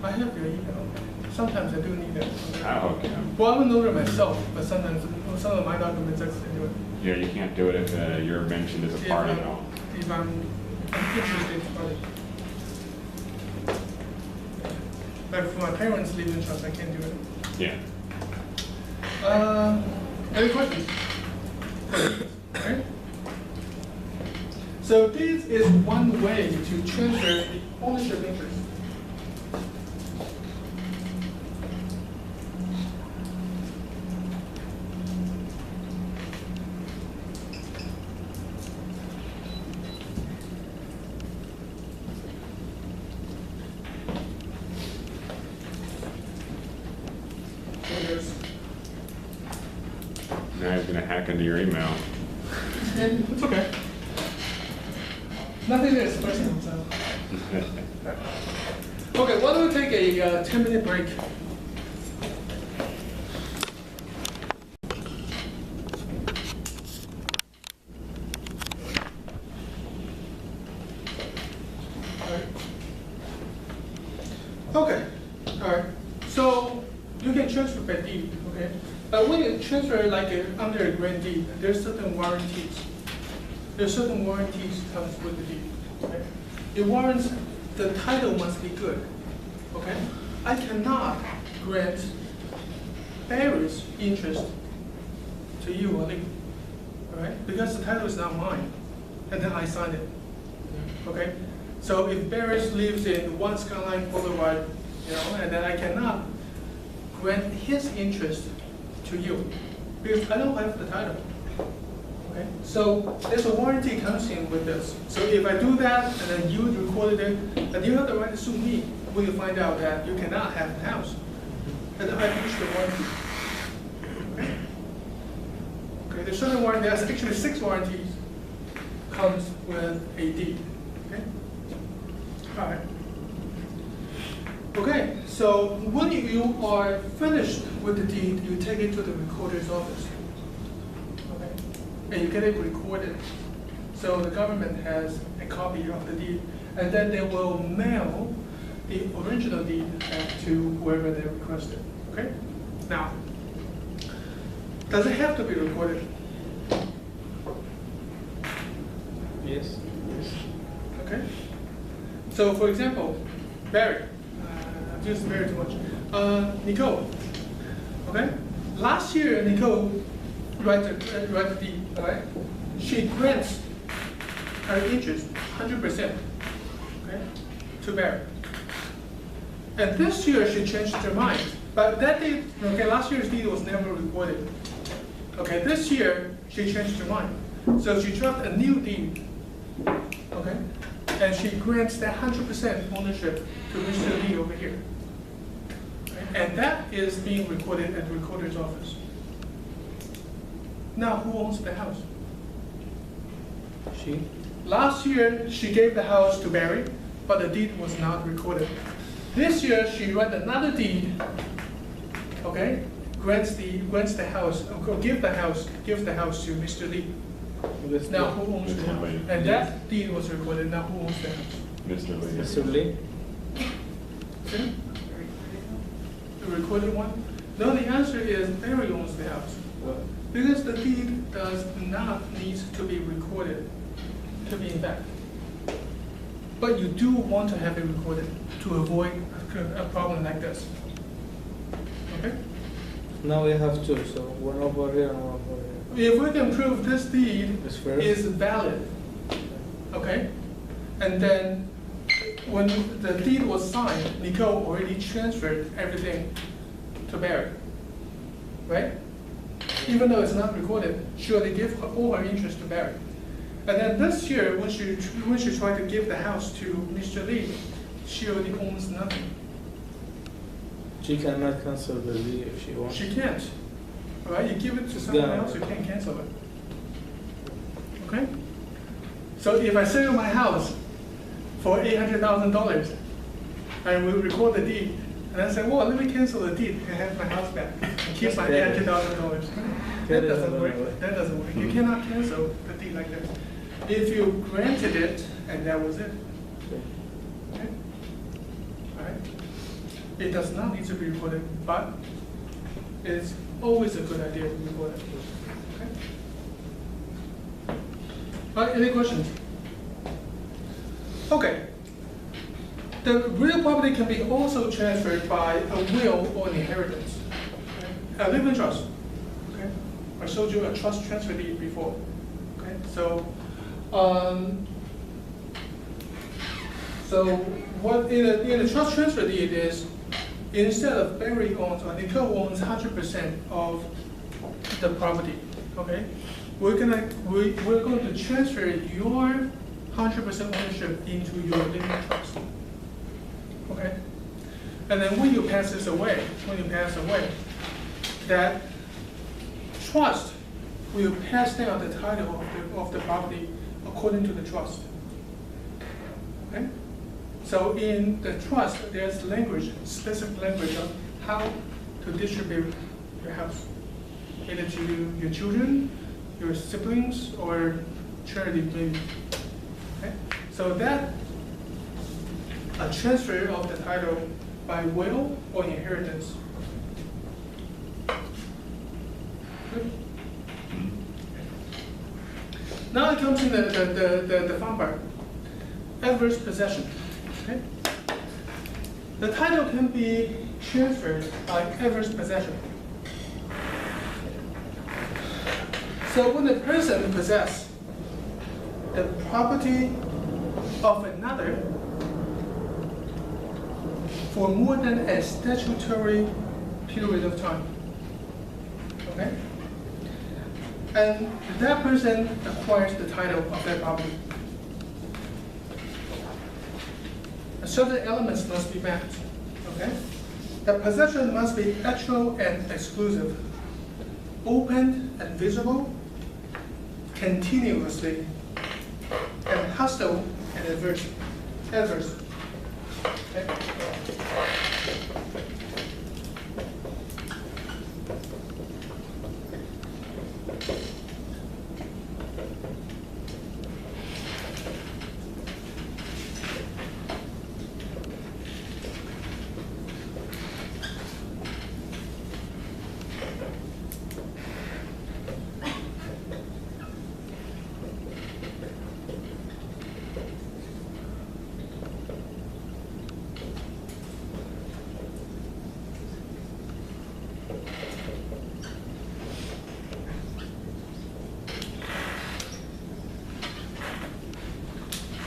I have your email. Sometimes I do need it. Oh, okay. Well, I'm a notary myself, but sometimes some of my documents I can do it. Yeah, you can't do it if you're mentioned as a party at all. If I'm interested in party. Like for my parents' leaving trust, I can't do it. Yeah. Any questions? Right? So this is one way to transfer the ownership interest. Now he's going to hack into your email. It's okay. Nothing is personal, so. Okay, why don't we take a 10-minute break? Okay, all right. So you can transfer by deed, okay? But when you transfer like under a grant deed, there's certain warranties. There's certain warranties comes with the deed. Okay? It warrants the title must be good. Okay? I cannot grant Barry's interest to you, Ali. All right? Because the title is not mine, and then I signed it. Okay? So if Barry lives in One Skyline Boulevard, and then I cannot grant his interest to you because I don't have the title. Okay? So there's a warranty comes in with this. So if I do that and then you recorded it, then you have the right to sue me when you find out that you cannot have the house. And then I breach the warranty. Okay? Okay, there's certain warranty, there's actually 6 warranties comes with a deed. Okay? All right. Okay, so when you are finished with the deed, you take it to the recorder's office. Okay? and you get it recorded. So the government has a copy of the deed, and then they will mail the original deed back to whoever they requested, okay? Now, does it have to be recorded? Yes. Okay? So for example, Barry, I've used Barry too much. Nicole, okay? Last year, Nicole write the deed, all right? She grants her interest 100%, okay, to Barry. And this year, she changed her mind. But that deed, okay, last year's deed was never recorded. Okay, this year, she changed her mind. So she drafted a new deed, okay? And she grants that 100% ownership to Mr. Lee over here. Okay? And that is being recorded at the recorder's office. Now, who owns the house? She. Last year, she gave the house to Barry, but the deed was not recorded. This year, she wrote another deed, okay? Grants the house, give the house to Mr. Lee. Mr. Now, who owns the Mr. house? Lee. And that deed was recorded, now who owns the house? Mr. Lee. Mr. Lee. Okay? The recorded one? No, the answer is Barry owns the house. Because the deed does not need to be recorded to be in fact. But you do want to have it recorded to avoid a problem like this. Okay? Now we have two, so one over here and one over here. If we can prove this deed It's fair. is valid, okay? And then when the deed was signed, Nicole already transferred everything to Barry, right? Even though it's not recorded, she already gave all her interest to Barry. And then this year, when she tried to give the house to Mr. Lee, she already owns nothing. She cannot cancel the deed if she wants. She can't, all right? You give it to someone Yeah. else, you can't cancel it. Okay? So if I sell my house for $800,000, I will record the deed, and I say, well, let me cancel the deed and have my house back, and keep my $800,000. That doesn't work. That doesn't work. You cannot cancel the deed like that. If you granted it, and that was it. Okay? All right? It does not need to be recorded, but it's always a good idea to record it. Okay? All right, any questions? Okay. The real property can be also transferred by a will or an inheritance. Okay? A living trust. Okay? I showed you a trust transfer deed before. Okay? So what in a trust transfer deed is, instead of Barry owns or Nicole owns 100% of the property, okay? We're going to transfer your 100% ownership into your living trust, okay? And then when you pass away, that trust will pass down the title of the property according to the trust, okay? So in the trust, there's language, specific language of how to distribute your house, either to your children, your siblings, or charity maybe. Okay? So that a transfer of the title by will or inheritance. Good. Now it comes to the fun part, adverse possession. Okay? The title can be transferred by adverse possession. So when a person possesses the property of another for more than a statutory period of time, okay? And that person acquires the title of that property. Certain elements must be met, okay? The possession must be actual and exclusive, open and visible, continuously, and hostile and adverse. Okay?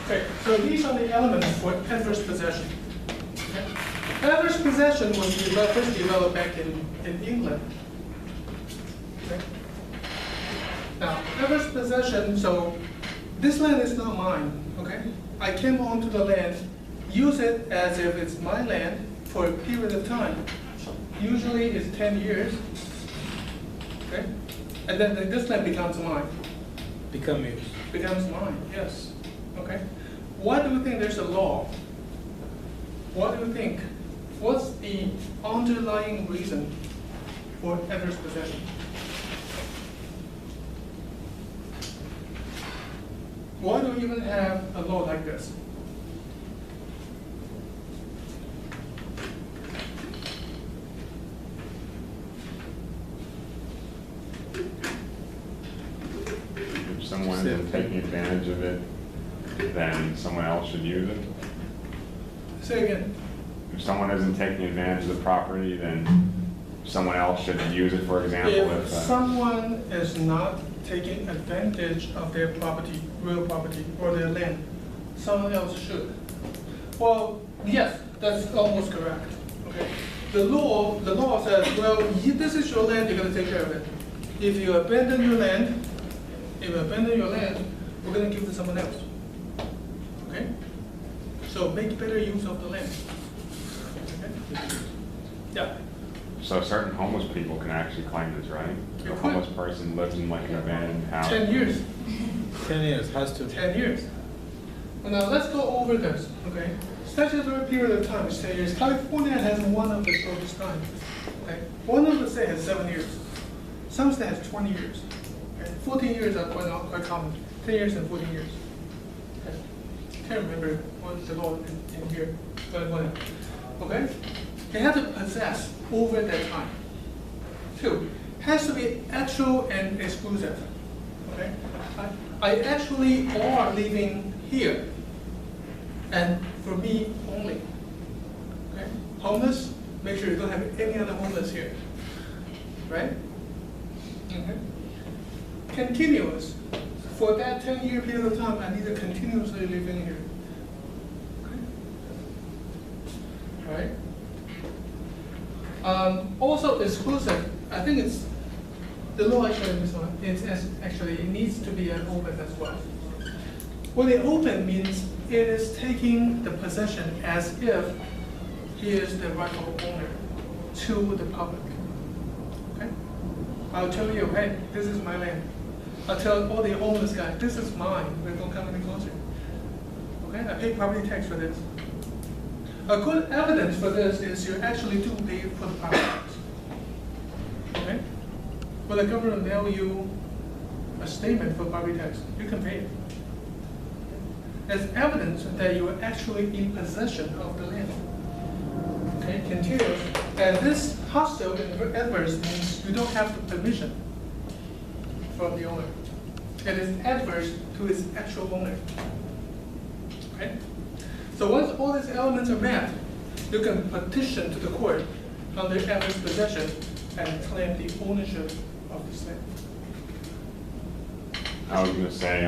Okay, so these are the elements for adverse possession. Okay? Adverse possession was first developed back in England. Okay? Now, adverse possession, so this land is not mine, okay? I came onto the land, use it as if it's my land for a period of time. Usually it's 10 years, okay? And then this land becomes mine. Become yours. Becomes mine, yes, okay? Why do you think there's a law? What do you think? What's the underlying reason for adverse possession? Why do we even have a law like this? If someone isn't taking advantage of it, then someone else should use it. Say again. If someone isn't taking advantage of the property, then someone else should use it, for example, If someone is not taking advantage of their property, real property, or their land, someone else should. Well, yes, that's almost correct. Okay. The law says, well, this is your land, you're going to take care of it. If you abandon your land, we're going to give it to someone else. Okay. So make better use of the land. Okay. Yeah. So certain homeless people can actually claim this, right? You A could. homeless person lives in like an abandoned house. 10 years. 10 years, has to. 10 years. Well, now let's go over this, okay? Statutory period of time is 10 years. California has one of the shortest time. Okay? One of the states has 7 years. Some states has 20 years. Okay? 14 years are quite common. 10 years and 14 years. Okay? Can't remember what's the law in here, but whatever. Okay? They have to possess over that time. 2, has to be actual and exclusive. Okay? I actually are living here, and for me only. Okay? Homeless, make sure you don't have any other homeless here. Right? Okay? Continuous. For that 10-year period of time, I need to continuously live in here. Okay? All right? Also exclusive, I think it's, the law actually in this one, it needs to be an open as well. Well, the open means it is taking the possession as if he is the rightful owner to the public. Okay? I'll tell you, hey, this is my land. I'll tell all the homeless guys, this is mine, but don't come any closer. Okay? I pay property tax for this. A good evidence for this is you actually do pay for the property tax. Okay? When the government mail you a statement for property tax, you can pay it. As evidence that you are actually in possession of the land. Okay, continuous. And this hostile and adverse means you don't have the permission from the owner. It is adverse to its actual owner. Okay? So once all these elements are met, you can petition to the court under adverse possession and claim the ownership of this land. I was gonna say,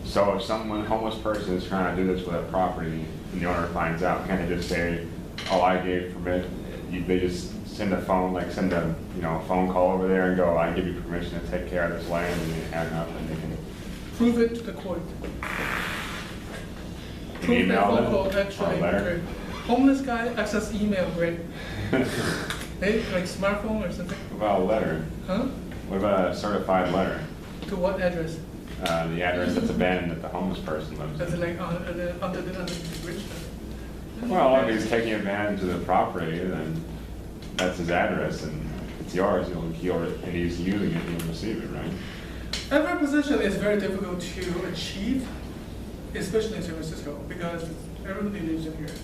so if someone, homeless person is trying to do this with a property and the owner finds out, can't they just say, oh, I gave permit, they just send a phone, like send a, a phone call over there and go, I give you permission to take care of this land, and they hang up and they can. Prove it to the court. An Prove email that phone them? call Or a actually. letter? Great. Homeless guy access email, great. Hey, like smartphone or something? What about a letter? Huh? What about a certified letter? To what address? The address that's abandoned that the homeless person lives Is it in. like under the bridge? Well, if he's taking advantage of the property, then that's his address and it's yours, and he's using it, he'll receive it, right? Every position is very difficult to achieve, especially in San Francisco, because everybody lives in here.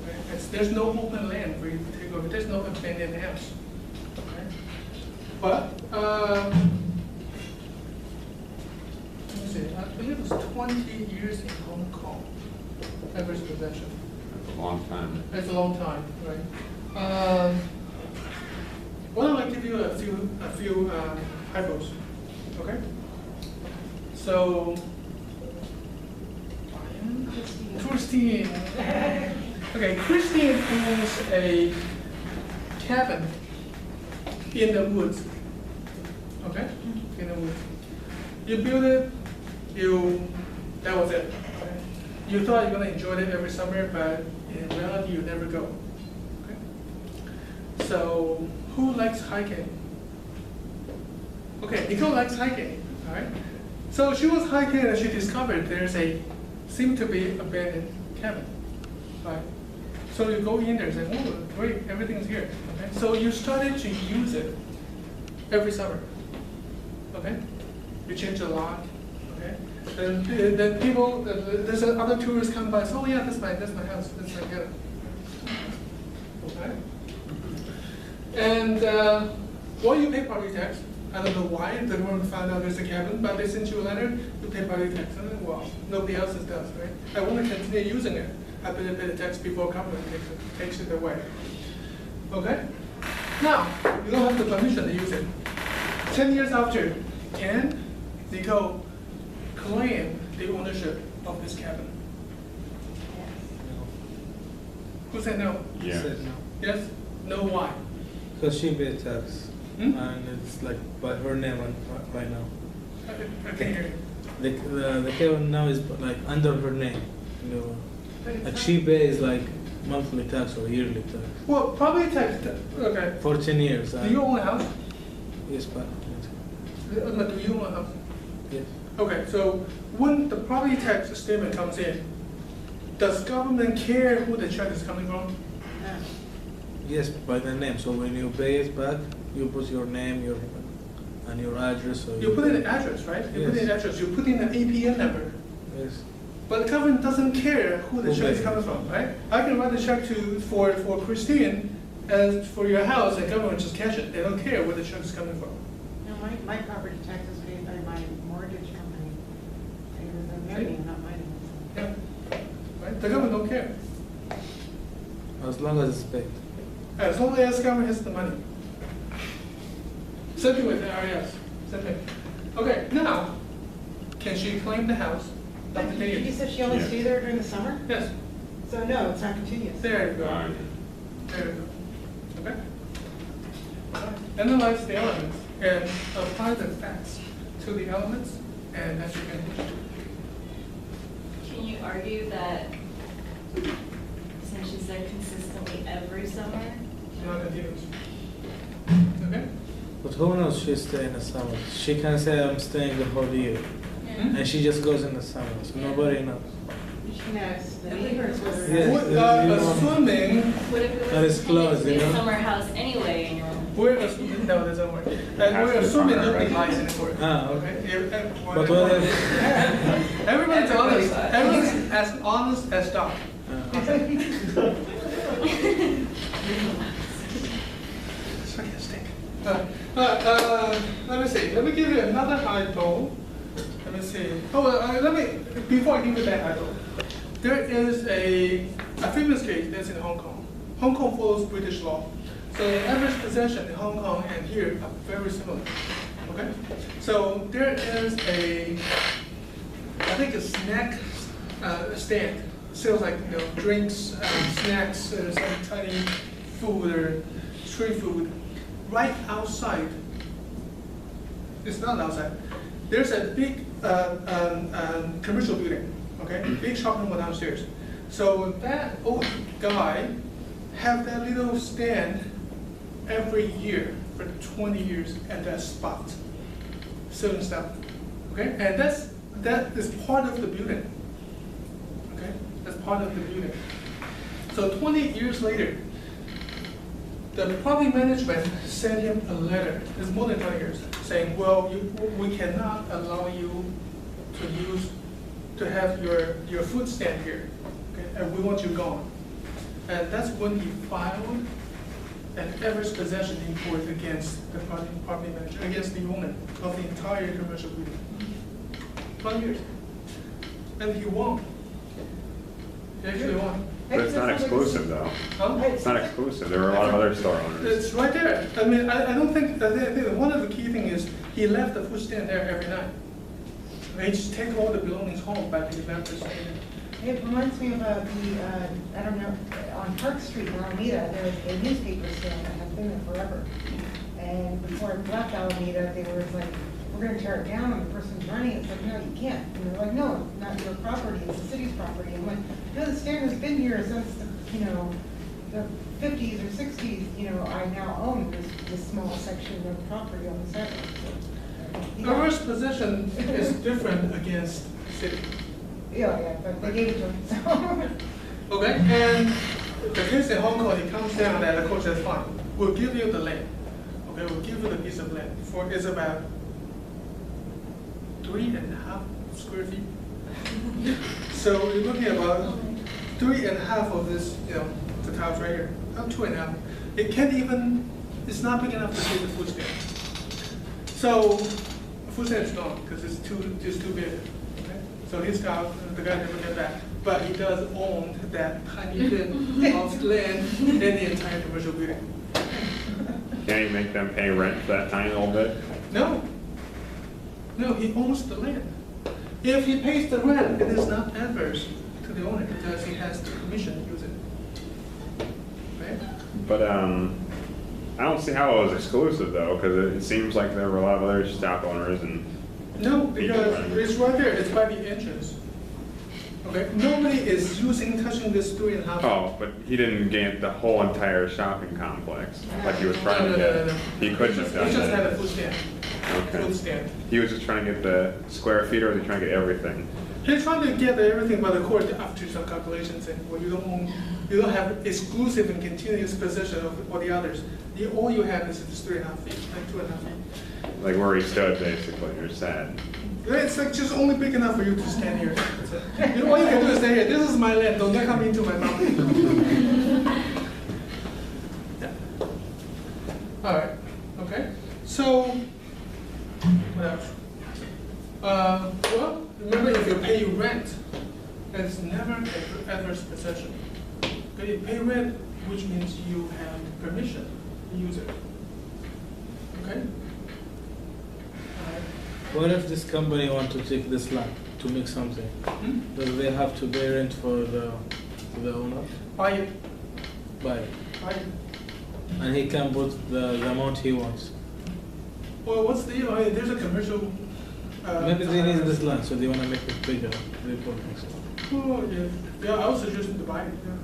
Okay? There's no open land for you to take over. There's no abandoned house. Okay? But, let me see, I believe it was 20 years in Hong Kong, adverse possession. That's a long time. It's a long time, right? Why don't I give you a few hypos, okay? So, Christine. Okay, Christine owns a cabin in the woods. Okay, in the woods. You build it, that was it. Okay? You thought you're gonna enjoy it every summer, but in reality, you never go. Okay? So, who likes hiking? Okay, Nicole likes hiking, all right? So she was hiking and she discovered there's seemed to be abandoned cabin, right? So you go in there and say, oh, great, everything's here, okay? So you started to use it every summer, okay? You change the lock, okay? Then people, there's other tourists come by, so oh yeah, that's my house, that's my cabin, okay? And well, you pay property tax. I don't know why the government found out there's a cabin, but they sent you a letter, you pay property tax. And then, well, nobody else does, right? I want to continue using it. I better pay the tax before government takes it away. Okay? Now, you don't have the permission to use it. 10 years after, can Nicole claim the ownership of this cabin? Who said no? Yeah. Said no. Yes? No, why? Because she paid tax, and it's like by her name right now. I can't hear you. The cabin now is like under her name. You know, like she pays like monthly tax or yearly tax Well, property tax, okay. for 10 years. Do you own a house? Yes, but Do you own a house? yes. Okay, so when the property tax statement comes in, does government care who the check is coming from? Yes, by the name. So when you pay it back, you put your name, and your address. So You put in the address, right? You put in the address, you put in the APN number. Yes. But the government doesn't care who the Who check is pays. coming from, right? I can write a check for Christine as for your house, and government just cash it. They don't care where the check is coming from. No, my property tax is paid by my mortgage company. It was their name, not mine. Yeah, right? The government don't care. As long as it's paid. As long as the government has the money. Same thing with the IRS. Same thing. Okay, now, can she claim the house? After 10 You years? said she only Yeah. stayed there during the summer? Yes. So no, it's not continuous. There you go. Alright. There you go. Okay? Analyze the elements and apply the facts to the elements, and that's your conclusion. Can you argue that since she said consistently every summer? Not continuous. Okay? But who knows she's staying in the summer? She can say I'm staying the whole year. Hmm? And she just goes in the summer, so nobody knows. She knows, the neighbors were. Yes. Assuming, What if it That was is closed, you a know? summer house anyway and you're we're assuming, no, that doesn't work. And Has we're to be assuming summer, nobody right? lies anymore. Ah, okay. But But what if? everybody's honest. Everyone's as honest as dog. Sarcastic. Let me see. Let me give you another hypo. Let me see. Before I give you that hypo, there is a famous case that's in Hong Kong. Hong Kong follows British law. So the average possession in Hong Kong and here are very similar. Okay? So there is I think a snack stand. Sells like drinks, snacks, some tiny food or street food. Right outside. It's not outside. There's a big commercial building. Okay, big shopping mall downstairs. So that old guy have that little stand every year for 20 years at that spot, selling stuff. Okay, and that is part of the building. Okay, that's part of the building. So 20 years later, the property management sent him a letter. It's more than 20 years, saying, "Well, we cannot allow you to have your food stand here, okay? And we want you gone." And that's when he filed an adverse possession in court against the property manager, against the owner of the entire commercial building. 20 years. And he won. He actually won. But it's not exclusive though. Huh? It's not exclusive. There were a lot of other store owners. It's right there. I mean, I don't think, I think one of the key things is he left the food stand there every night. He just take all the belongings home back to the left the stand. It reminds me of I don't know, on Park Street in Alameda, there was a newspaper stand that had been there forever. And before it left Alameda, they were like, we're gonna tear it down, and the person's running, it's like, no, you can't. And they're like, no, it's not your property, it's the city's property. I'm like, no, the stand has been here since, the 50s or 60s, I now own this small section of property on the sidewalk. So, yeah. Our position is different against city. Yeah, but they gave it to him, so. Okay, and the case in Hong Kong, it comes down that the court says, fine, we'll give you the land. Okay, we'll give you the piece of land for, it's about 3.5 square feet. So you're looking at about 3.5 of this, the tiles right here, about 2.5. It can't even, it's not big enough to take the food stand. So the food stand is gone because it's too big. Okay? So his tile, the guy never get back. But he does own that tiny bit of land in the entire commercial building. Can you make them pay rent for that tiny little bit? No. No, he owns the land. If he pays the rent, it is not adverse to the owner because he has the permission to use it. Right? But I don't see how it was exclusive though, because it seems like there were a lot of other shop owners and. No, because it's right there. It's by the entrance. Okay. Nobody is touching this 3.5. Oh, but he didn't get the whole entire shopping complex like he was trying to No. get. He couldn't have done He just had that. a food stand. Okay. Food stand. He was just trying to get the square feet, or was he trying to get everything? He's trying to get everything by the court after some calculations and well, you don't have exclusive and continuous possession of all the others. All you have is this 3.5 feet, like 2.5 feet. Like where he stood, basically. You're sad. It's like just only big enough for you to stand here. That's it. All you can do is stay here. This is my land. Don't come into my property. Yeah. All right. Okay. So what else? Well, remember if you pay rent, it's never an adverse possession. Okay, you pay rent, which means you have permission to use it. Okay. All right. What if this company want to take this land to make something? Do they have to pay rent for the owner? Buy it. Buy it. Buy it. And he can put the amount he wants. Well, what's the deal? I mean, there's a commercial. Maybe they need this land, so they want to make it bigger. They put next to it. Oh, yeah. Yeah, I would suggest them to buy it. Yeah.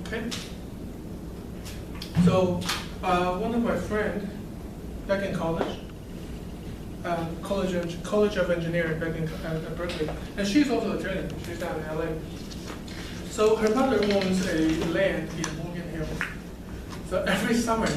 Okay. So, one of my friends back in college, College of Engineering back in Berkeley, and she's also an attorney. She's down in LA. So her mother owns a land in Morgan Hill. So every summer,